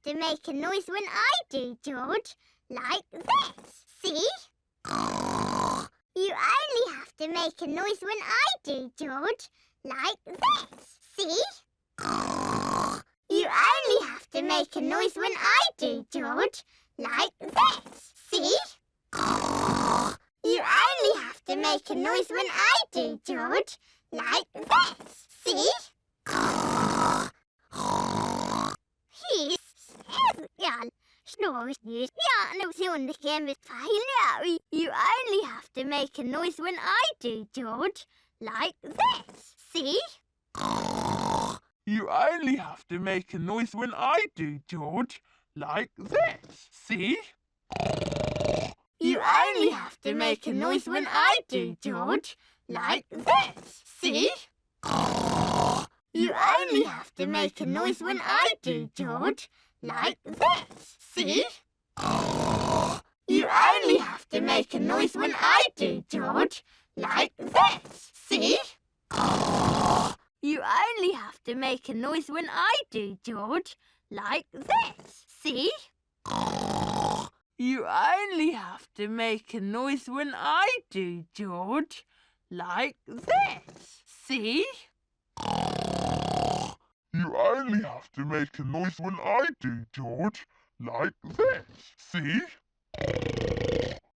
to make a noise when I do, George. Like this. See? You only have to make a noise when I do, George. Like this. See? You only have to make a noise when I do, George. Like this. See? You only have to make a noise when I do, George. Like this. See? You only have to make a noise when I do, George. Like this. See? You only have to make a noise when I do, George. Like this. See? You only have to make a noise when I do, George. Like this. See? You only have to make a noise when I do, George. Like this. See? You only have to make a noise when I do, George. Like this. See? You only have to make a noise when I do, George. Like this. See? You only have to make a noise when I do, George. Like this. See? You only have to make a noise when I do, George. Like this. See?